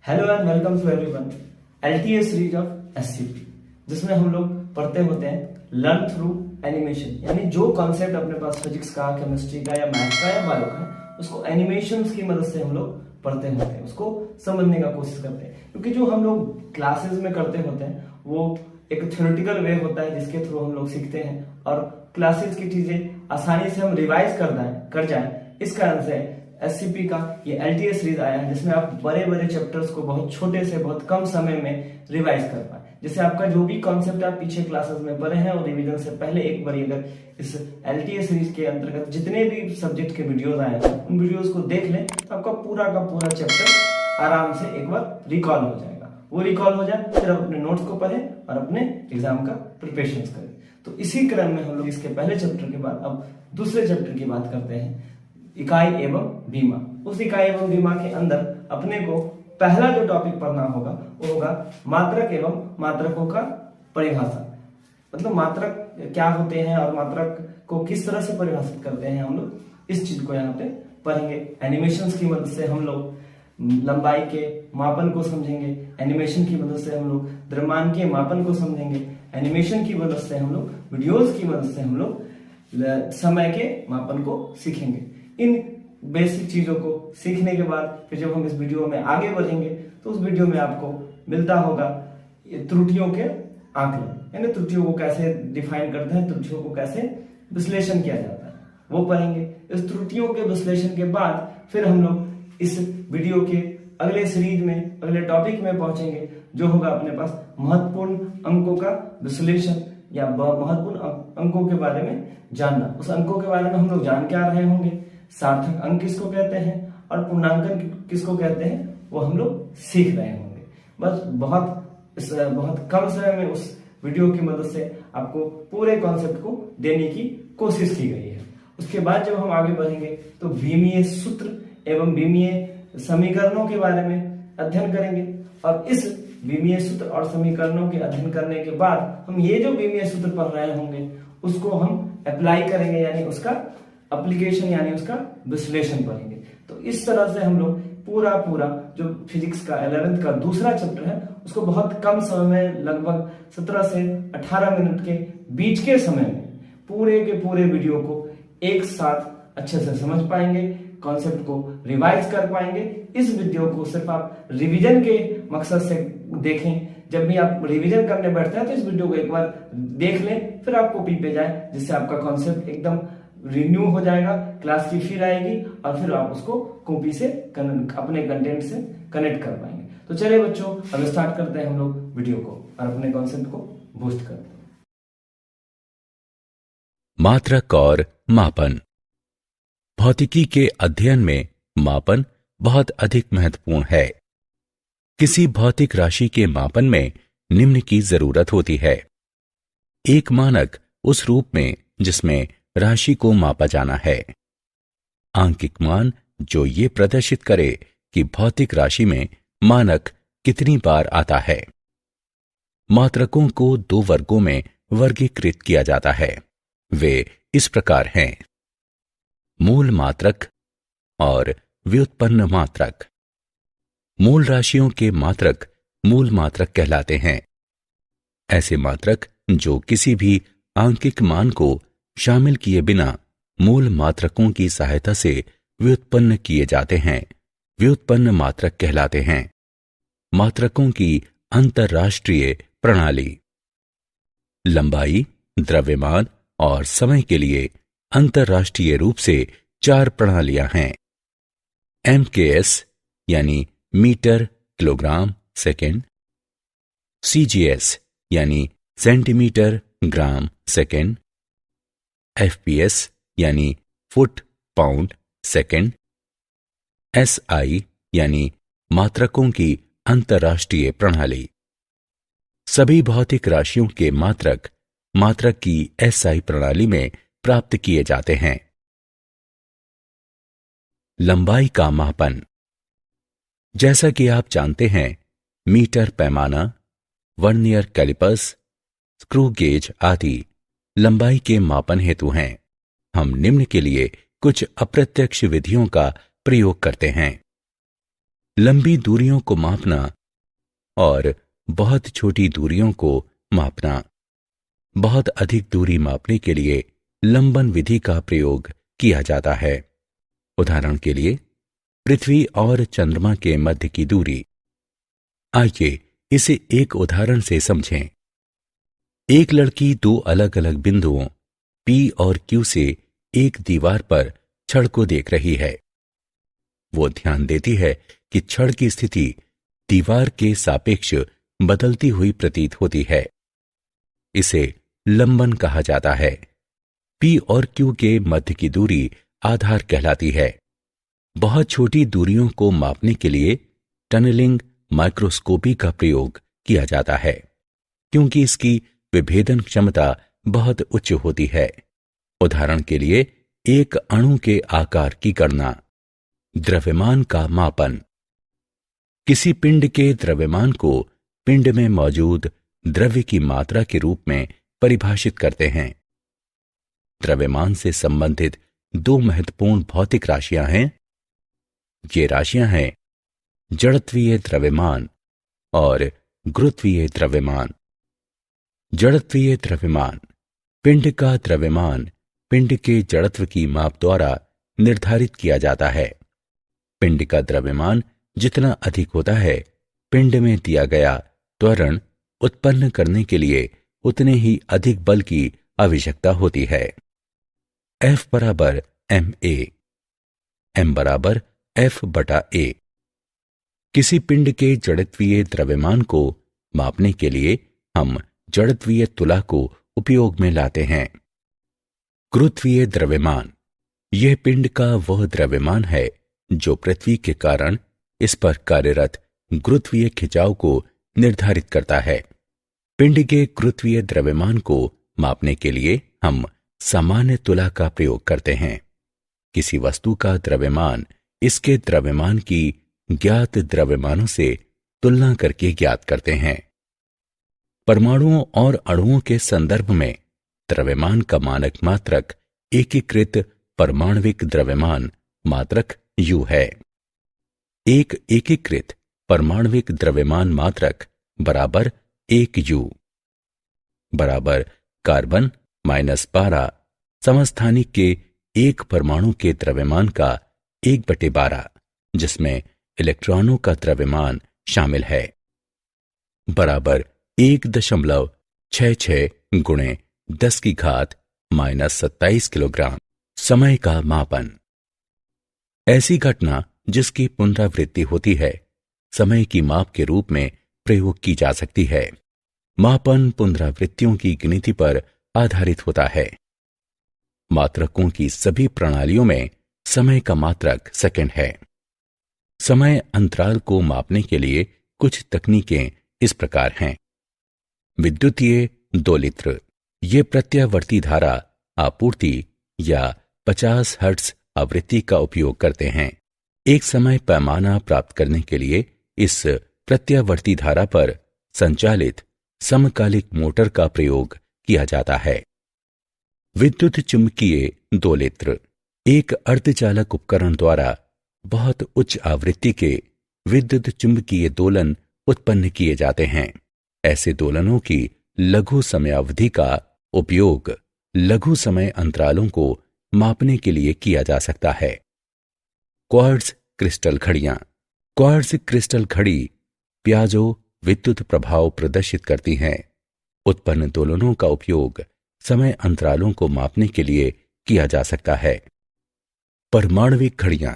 Hello and welcome to everyone. LTA series of SCP, जिसमें हम लोग पढ़ते होते हैं लर्न थ्रू एनिमेशन, यानी जो कॉन्सेप्ट अपने पास फिजिक्स का, केमिस्ट्री का या मैथ का या बायो का है, उसको एनिमेशंस की मदद से हम लोग पढ़ते होते हैं, उसको समझने का कोशिश करते हैं। क्योंकि जो हम लोग क्लासेस में करते होते हैं वो एक थ्योरेटिकल वे होता है जिसके थ्रू हम लोग सीखते हैं, और क्लासेस की चीजें आसानी से हम रिवाइज कर जाए। इस कारण से एससीपी का ये एलटीए सीरीज आया है, जिसमें आप बड़े बड़े चैप्टर्स को बहुत छोटे से बहुत कम समय में रिवाइज कर पाए। जिससे आपका जो भी कॉन्सेप्ट आप पीछे क्लासेस में पढ़े हैं और रिवीजन से पहले एक बार अगर इस एलटीए सीरीज के अंतर्गत जितने भी सब्जेक्ट के वीडियोस आए हैं उन वीडियोस को देख लें तो आपका पूरा का पूरा चैप्टर आराम से एक बार रिकॉल हो जाएगा। वो रिकॉल हो जाए फिर आप अपने नोट्स को पढ़ें और अपने एग्जाम का प्रिपरेशन करें। तो इसी क्रम में हम लोग इसके पहले चैप्टर के बाद अब दूसरे चैप्टर की बात करते हैं, इकाई एवं बीमा। उस इकाई एवं बीमा के अंदर अपने को पहला जो टॉपिक पढ़ना होगा वो होगा मात्रक एवं मात्रकों का परिभाषा। मतलब मात्रक क्या होते हैं और मात्रक को किस तरह से परिभाषित करते हैं, हम लोग इस चीज को यहाँ पे पढ़ेंगे। एनिमेशंस की मदद से हम लोग लंबाई के मापन को समझेंगे, एनिमेशन की मदद से हम लोग द्रव्यमान के मापन को समझेंगे, एनिमेशन की मदद से हम लोग वीडियोस की मदद से हम लोग समय के मापन को सीखेंगे। इन बेसिक चीजों को सीखने के बाद फिर जब हम इस वीडियो में आगे बढ़ेंगे तो उस वीडियो में आपको मिलता होगा त्रुटियों के आंकलन, यानी त्रुटियों को कैसे डिफाइन करते हैं, त्रुटियों को कैसे विश्लेषण किया जाता है, वो पढ़ेंगे। इस त्रुटियों के विश्लेषण के बाद फिर हम लोग इस वीडियो के अगले सीरीज में अगले टॉपिक में पहुंचेंगे, जो होगा अपने पास महत्वपूर्ण अंकों का विश्लेषण या महत्वपूर्ण अंकों के बारे में जानना। उस अंकों के बारे में हम लोग जान क्या रहे होंगे, सार्थक अंक किसको कहते हैं और पूर्णांकन किसको कहते हैं, वो हम लोग सीख रहे होंगे। बस बहुत कम समय में उस वीडियो की मदद से आपको पूरे कॉन्सेप्ट को देने की कोशिश की गई है। उसके बाद जब हम आगे बढ़ेंगे तो बीमीय सूत्र एवं बीमीय समीकरणों के बारे में अध्ययन करेंगे, और इस बीमीय सूत्र और समीकरणों के अध्ययन करने के बाद हम ये जो बीमीय सूत्र पढ़ रहे होंगे उसको हम अप्लाई करेंगे, यानी उसका एप्लीकेशन यानी उसका विश्लेषण पढ़ेंगे। तो इस तरह से हम लोग पूरा जो फिजिक्स का 11th का दूसरा चैप्टर है उसको बहुत कम समय में लगभग 17 से 18 मिनट के बीच के समय में पूरे के पूरे वीडियो को एक साथ अच्छे से समझ पाएंगे, कॉन्सेप्ट को रिवाइज कर पाएंगे। इस वीडियो को सिर्फ आप रिवीजन के मकसद से देखें। जब भी आप रिवीजन करने बैठते हैं तो इस वीडियो को एक बार देख लें, फिर आप कॉपी पे जाएं, जिससे आपका कॉन्सेप्ट एकदम रिन्यू हो जाएगा, क्लास की फील आएगी और फिर आप उसको कॉपी से अपने कंटेंट से कनेक्ट कर पाएंगे। तो चलिए बच्चों, अब स्टार्ट करते हैं हम लोग वीडियो को और अपने कॉन्सेप्ट को बूस्ट करते हैं। मात्रक और मापन। भौतिकी के अध्ययन में मापन बहुत अधिक महत्वपूर्ण है। किसी भौतिक राशि के मापन में निम्न की जरूरत होती है। एक मानक उस रूप में जिसमें राशि को मापा जाना है। आंकिक मान जो ये प्रदर्शित करे कि भौतिक राशि में मानक कितनी बार आता है। मात्रकों को दो वर्गों में वर्गीकृत किया जाता है। वे इस प्रकार हैं: मूल मात्रक और व्युत्पन्न मात्रक। मूल राशियों के मात्रक मूल मात्रक कहलाते हैं। ऐसे मात्रक जो किसी भी आंकिक मान को शामिल किए बिना मूल मात्रकों की सहायता से व्युत्पन्न किए जाते हैं, व्युत्पन्न मात्रक कहलाते हैं। मात्रकों की अंतरराष्ट्रीय प्रणाली। लंबाई, द्रव्यमान और समय के लिए अंतरराष्ट्रीय रूप से 4 प्रणालियां हैं। MKS यानी मीटर किलोग्राम सेकेंड, CGS यानी सेंटीमीटर ग्राम सेकेंड, FPS यानी फुट पाउंड सेकेंड, SI यानी मात्रकों की अंतरराष्ट्रीय प्रणाली। सभी भौतिक राशियों के मात्रक मात्रक की SI प्रणाली में प्राप्त किए जाते हैं। लंबाई का मापन। जैसा कि आप जानते हैं, मीटर पैमाना, वर्नियर कैलिपर्स, स्क्रू गेज आदि लंबाई के मापन हेतु हैं। हम निम्न के लिए कुछ अप्रत्यक्ष विधियों का प्रयोग करते हैं। लंबी दूरियों को मापना और बहुत छोटी दूरियों को मापना। बहुत अधिक दूरी मापने के लिए लंबन विधि का प्रयोग किया जाता है। उदाहरण के लिए पृथ्वी और चंद्रमा के मध्य की दूरी। आइए इसे एक उदाहरण से समझें। एक लड़की दो अलग अलग बिंदुओं P और Q से एक दीवार पर छड़ को देख रही है। वो ध्यान देती है कि छड़ की स्थिति दीवार के सापेक्ष बदलती हुई प्रतीत होती है। इसे लंबन कहा जाता है। P और Q के मध्य की दूरी आधार कहलाती है। बहुत छोटी दूरियों को मापने के लिए टनलिंग माइक्रोस्कोपी का प्रयोग किया जाता है, क्योंकि इसकी विभेदन क्षमता बहुत उच्च होती है। उदाहरण के लिए एक अणु के आकार की गणना। द्रव्यमान का मापन। किसी पिंड के द्रव्यमान को पिंड में मौजूद द्रव्य की मात्रा के रूप में परिभाषित करते हैं। द्रव्यमान से संबंधित दो महत्वपूर्ण भौतिक राशियां हैं। ये राशियां हैं जड़त्वीय द्रव्यमान और गुरुत्वीय द्रव्यमान। जड़त्वीय द्रव्यमान पिंड का द्रव्यमान पिंड के जड़त्व की माप द्वारा निर्धारित किया जाता है। पिंड का द्रव्यमान जितना अधिक होता है, पिंड में दिया गया त्वरण उत्पन्न करने के लिए उतने ही अधिक बल की आवश्यकता होती है। F बराबर ma, m बराबर F बटा a। किसी पिंड के जड़त्वीय द्रव्यमान को मापने के लिए हम जड़त्वीय तुला को उपयोग में लाते हैं। गुरुत्वीय द्रव्यमान यह पिंड का वह द्रव्यमान है जो पृथ्वी के कारण इस पर कार्यरत गुरुत्वीय खिंचाव को निर्धारित करता है। पिंड के गुरुत्वीय द्रव्यमान को मापने के लिए हम सामान्य तुला का प्रयोग करते हैं। किसी वस्तु का द्रव्यमान इसके द्रव्यमान की ज्ञात द्रव्यमानों से तुलना करके ज्ञात करते हैं। परमाणुओं और अणुओं के संदर्भ में द्रव्यमान का मानक मात्रक एकीकृत परमाणविक द्रव्यमान मात्रक U है। एक एकीकृत परमाणविक द्रव्यमान मात्रक बराबर 1U बराबर कार्बन -12 समस्थानिक के एक परमाणु के द्रव्यमान का 1/12, जिसमें इलेक्ट्रॉनों का द्रव्यमान शामिल है, बराबर 1.66 गुणे 10 की घात -27 किलोग्राम। समय का मापन। ऐसी घटना जिसकी पुनरावृत्ति होती है समय की माप के रूप में प्रयोग की जा सकती है। मापन पुनरावृत्तियों की गिनती पर आधारित होता है। मात्रकों की सभी प्रणालियों में समय का मात्रक सेकंड है। समय अंतराल को मापने के लिए कुछ तकनीकें इस प्रकार हैं। विद्युतीय दोलित्र, ये प्रत्यावर्ती धारा आपूर्ति या 50 हर्ट्ज आवृत्ति का उपयोग करते हैं। एक समय पैमाना प्राप्त करने के लिए इस प्रत्यावर्ती धारा पर संचालित समकालिक मोटर का प्रयोग किया जाता है। विद्युत चुंबकीय दोलित्र एक अर्धचालक उपकरण द्वारा बहुत उच्च आवृत्ति के विद्युत चुंबकीय दोलन उत्पन्न किए जाते हैं। ऐसे दोलनों की लघु समयावधि का उपयोग लघु समय अंतरालों को मापने के लिए किया जा सकता है। क्वार्ट्ज क्रिस्टल घड़ियां। क्वार्ट्ज क्रिस्टल घड़ी प्याजो विद्युत प्रभाव प्रदर्शित करती हैं। उत्पन्न दोलनों का उपयोग समय अंतरालों को मापने के लिए किया जा सकता है। परमाणविक घड़ियां,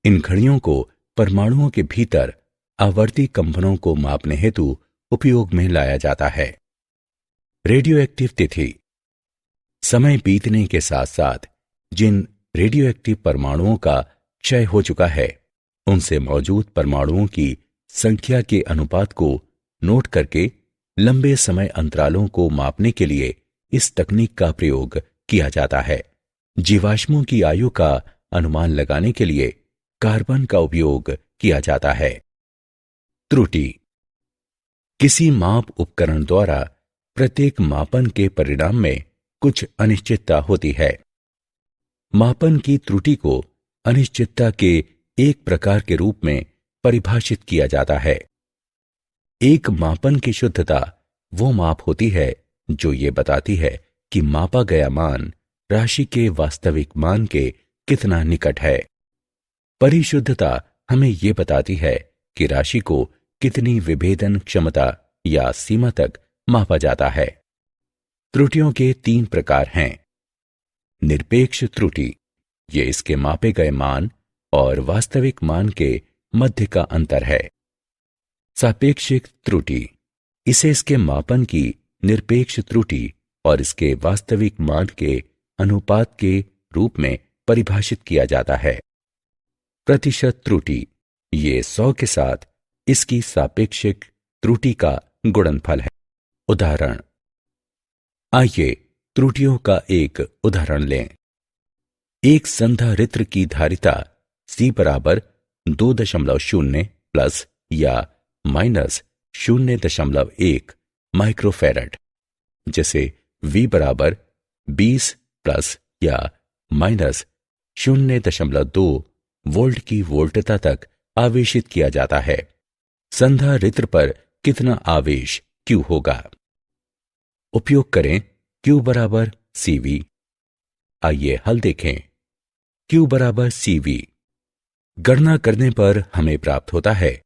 इन घड़ियों को परमाणुओं के भीतर आवर्ती कंपनों को मापने हेतु उपयोग में लाया जाता है। रेडियो एक्टिव तिथि, समय बीतने के साथ साथ जिन रेडियो एक्टिव परमाणुओं का क्षय हो चुका है उनसे मौजूद परमाणुओं की संख्या के अनुपात को नोट करके लंबे समय अंतरालों को मापने के लिए इस तकनीक का प्रयोग किया जाता है। जीवाश्मों की आयु का अनुमान लगाने के लिए कार्बन का उपयोग किया जाता है। त्रुटि, किसी माप उपकरण द्वारा प्रत्येक मापन के परिणाम में कुछ अनिश्चितता होती है। मापन की त्रुटि को अनिश्चितता के एक प्रकार के रूप में परिभाषित किया जाता है। एक मापन की शुद्धता वो माप होती है जो ये बताती है कि मापा गया मान राशि के वास्तविक मान के कितना निकट है। परिशुद्धता हमें ये बताती है कि राशि को कितनी विभेदन क्षमता या सीमा तक मापा जाता है। त्रुटियों के 3 प्रकार हैं। निरपेक्ष त्रुटि, ये इसके मापे गए मान और वास्तविक मान के मध्य का अंतर है। सापेक्षिक त्रुटि, इसे इसके मापन की निरपेक्ष त्रुटि और इसके वास्तविक मान के अनुपात के रूप में परिभाषित किया जाता है। प्रतिशत त्रुटि, ये 100 के साथ इसकी सापेक्षिक त्रुटि का गुणनफल है। उदाहरण, आइए त्रुटियों का एक उदाहरण लें। एक संधारित्र की धारिता C बराबर 2.0 प्लस या माइनस 0.1 माइक्रोफैरड, जिसे V बराबर 20 प्लस या माइनस 0.2 वोल्ट की वोल्टता तक आवेशित किया जाता है। संधारित्र पर कितना आवेश Q होगा? उपयोग करें Q बराबर CV। आइए हल देखें। Q बराबर CV गणना करने पर हमें प्राप्त होता है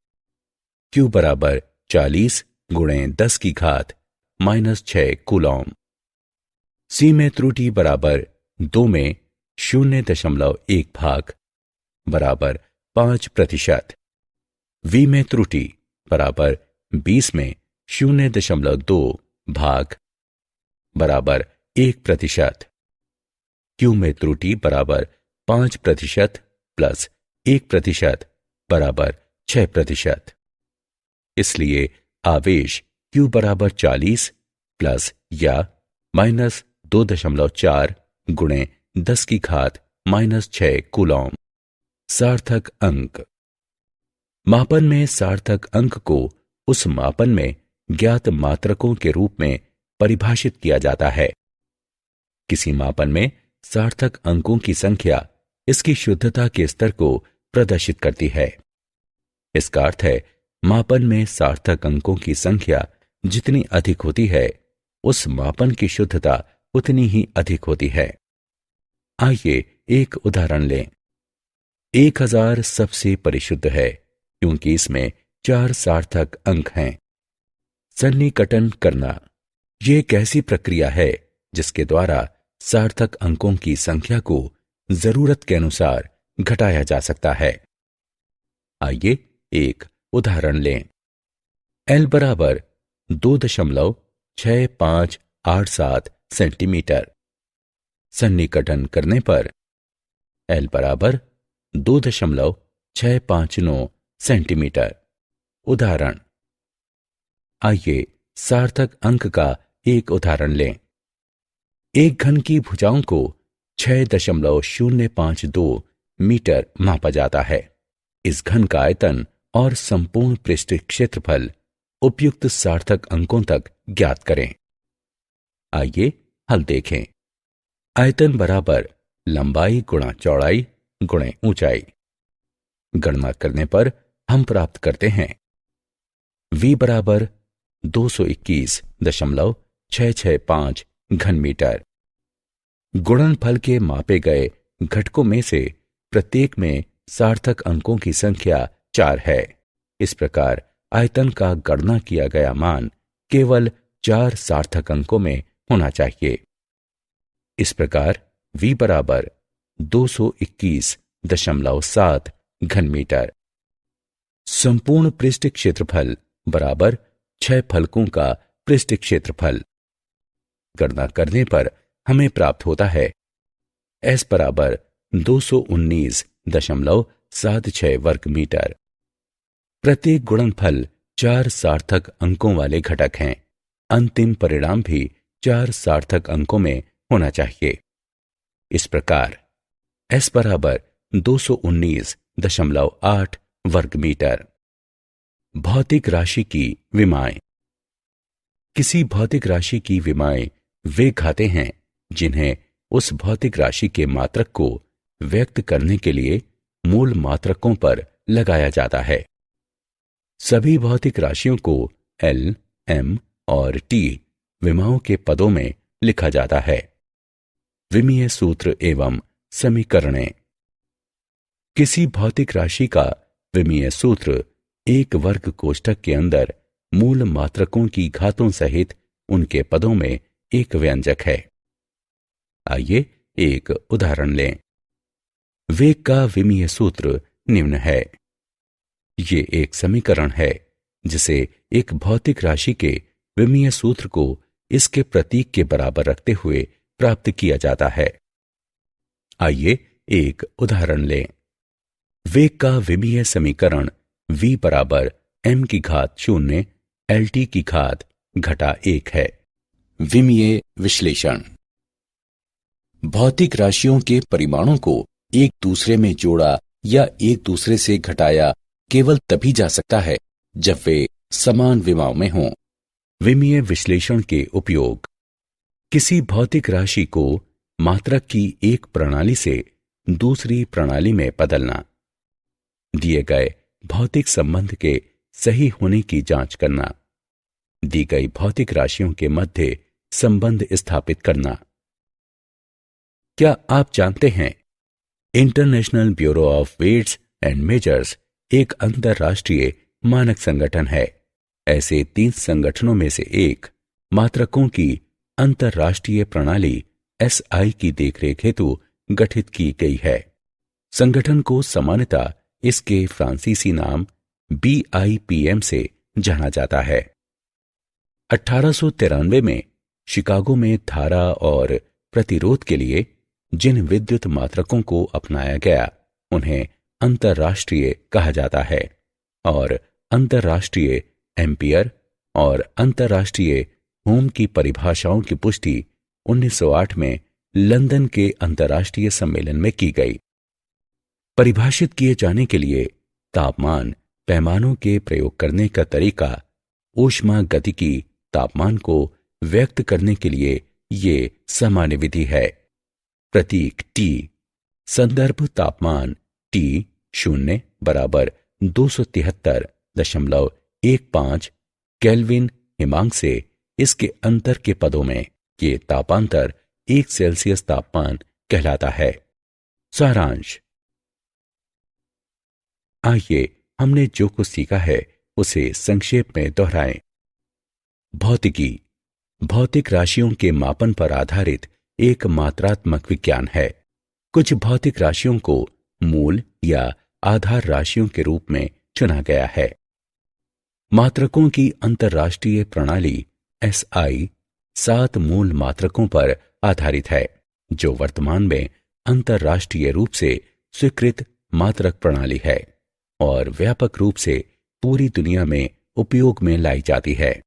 Q बराबर 40 गुणे 10 की घात -6 कूलॉम। C में त्रुटि बराबर 2 में 0.1 भाग बराबर 5%। V में त्रुटि बराबर 20 में 0.2 भाग बराबर 1%। Q में त्रुटि बराबर 5% प्लस 1% बराबर 6%। इसलिए आवेश Q बराबर 40 प्लस या माइनस 2.4 गुणे 10 की घात -6 कूलॉम। सार्थक अंक, मापन में सार्थक अंक को उस मापन में ज्ञात मात्रकों के रूप में परिभाषित किया जाता है। किसी मापन में सार्थक अंकों की संख्या इसकी शुद्धता के स्तर को प्रदर्शित करती है। इसका अर्थ है मापन में सार्थक अंकों की संख्या जितनी अधिक होती है, उस मापन की शुद्धता उतनी ही अधिक होती है। आइए एक उदाहरण लें। 1000 सबसे परिशुद्ध है क्योंकि इसमें 4 सार्थक अंक हैं। सन्निकटन करना, यह एक ऐसी प्रक्रिया है जिसके द्वारा सार्थक अंकों की संख्या को जरूरत के अनुसार घटाया जा सकता है। आइए एक उदाहरण लें। L बराबर 2.6587 सेंटीमीटर। सन्निकटन करने पर L बराबर 2.659 सेंटीमीटर। उदाहरण, आइए सार्थक अंक का एक उदाहरण लें। एक घन की भुजाओं को 6.052 मीटर मापा जाता है। इस घन का आयतन और संपूर्ण पृष्ठ क्षेत्रफल उपयुक्त सार्थक अंकों तक ज्ञात करें। आइए हल देखें। आयतन बराबर लंबाई गुणा चौड़ाई गुणे ऊंचाई। गणना करने पर हम प्राप्त करते हैं V बराबर 221.665 घन मीटर। गुणनफल के मापे गए घटकों में से प्रत्येक में सार्थक अंकों की संख्या 4 है। इस प्रकार आयतन का गणना किया गया मान केवल 4 सार्थक अंकों में होना चाहिए। इस प्रकार V बराबर 221.7 घन मीटर। संपूर्ण पृष्ठ क्षेत्रफल बराबर 6 फलकों का पृष्ठ क्षेत्रफल। गणना करने पर हमें प्राप्त होता है S बराबर 219.76 वर्ग मीटर। प्रत्येक गुणनफल 4 सार्थक अंकों वाले घटक हैं। अंतिम परिणाम भी 4 सार्थक अंकों में होना चाहिए। इस प्रकार S बराबर 219.8 वर्ग मीटर। भौतिक राशि की विमाएं। किसी भौतिक राशि की विमाएं वे घाते हैं जिन्हें उस भौतिक राशि के मात्रक को व्यक्त करने के लिए मूल मात्रकों पर लगाया जाता है। सभी भौतिक राशियों को L, M और T विमाओं के पदों में लिखा जाता है। विमीय सूत्र एवं समीकरणें। किसी भौतिक राशि का विमीय सूत्र एक वर्ग कोष्ठक के अंदर मूल मात्रकों की घातों सहित उनके पदों में एक व्यंजक है। आइए एक उदाहरण लें। वेग का विमीय सूत्र निम्न है। ये एक समीकरण है जिसे एक भौतिक राशि के विमीय सूत्र को इसके प्रतीक के बराबर रखते हुए प्राप्त किया जाता है। आइए एक उदाहरण लें। वेग का विमीय समीकरण v बराबर m की घात 0 LT की घात घटा 1 है। विमीय विश्लेषण। भौतिक राशियों के परिमाणों को एक दूसरे में जोड़ा या एक दूसरे से घटाया केवल तभी जा सकता है जब वे समान विमाओं में हों। विमीय विश्लेषण के उपयोग। किसी भौतिक राशि को मात्रक की एक प्रणाली से दूसरी प्रणाली में बदलना। दिए गए भौतिक संबंध के सही होने की जांच करना। दी गई भौतिक राशियों के मध्य संबंध स्थापित करना। क्या आप जानते हैं, international bureau of weights and measures एक अंतरराष्ट्रीय मानक संगठन है। ऐसे 3 संगठनों में से एक मात्रकों की अंतरराष्ट्रीय प्रणाली SI की देखरेख हेतु गठित की गई है। संगठन को सामान्यतः इसके फ्रांसीसी नाम BIPM से जाना जाता है। 1893 में शिकागो में धारा और प्रतिरोध के लिए जिन विद्युत मात्रकों को अपनाया गया उन्हें अंतरराष्ट्रीय कहा जाता है और अंतरराष्ट्रीय एम्पियर और अंतरराष्ट्रीय ओम की परिभाषाओं की पुष्टि 1908 में लंदन के अंतरराष्ट्रीय सम्मेलन में की गई। परिभाषित किए जाने के लिए तापमान पैमानों के प्रयोग करने का तरीका ऊष्मागतिकी तापमान को व्यक्त करने के लिए ये सामान्य विधि है। प्रतीक T संदर्भ तापमान T0 बराबर 273.15 केल्विन हिमांक से इसके अंतर के पदों में ये तापांतर 1 सेल्सियस तापमान कहलाता है। सारांश। आइए हमने जो कुछ सीखा है उसे संक्षेप में दोहराएं। भौतिकी भौतिक राशियों के मापन पर आधारित एक मात्रात्मक विज्ञान है। कुछ भौतिक राशियों को मूल या आधार राशियों के रूप में चुना गया है। मात्रकों की अंतरराष्ट्रीय प्रणाली SI 7 मूल मात्रकों पर आधारित है जो वर्तमान में अंतरराष्ट्रीय रूप से स्वीकृत मात्रक प्रणाली है और व्यापक रूप से पूरी दुनिया में उपयोग में लाई जाती है।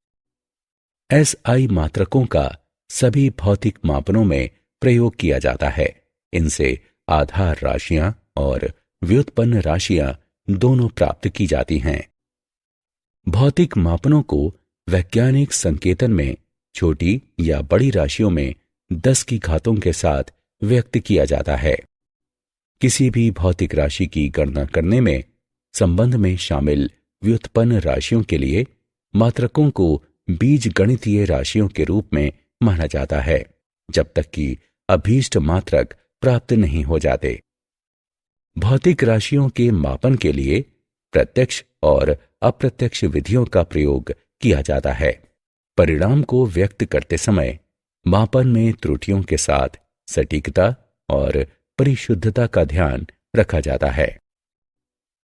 SI मात्रकों का सभी भौतिक मापनों में प्रयोग किया जाता है। इनसे आधार राशियां और व्युत्पन्न राशियां दोनों प्राप्त की जाती हैं। भौतिक मापनों को वैज्ञानिक संकेतन में छोटी या बड़ी राशियों में 10 की घातों के साथ व्यक्त किया जाता है। किसी भी भौतिक राशि की गणना करने में संबंध में शामिल व्युत्पन्न राशियों के लिए मात्रकों को बीजगणितीय राशियों के रूप में माना जाता है जब तक कि अभीष्ट मात्रक प्राप्त नहीं हो जाते। भौतिक राशियों के मापन के लिए प्रत्यक्ष और अप्रत्यक्ष विधियों का प्रयोग किया जाता है। परिणाम को व्यक्त करते समय मापन में त्रुटियों के साथ सटीकता और परिशुद्धता का ध्यान रखा जाता है।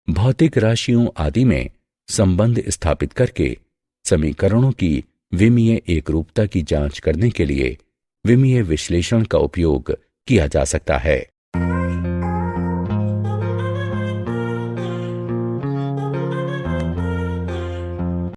भौतिक राशियों आदि में संबंध स्थापित करके समीकरणों की विमीय एकरूपता की जांच करने के लिए विमीय विश्लेषण का उपयोग किया जा सकता है।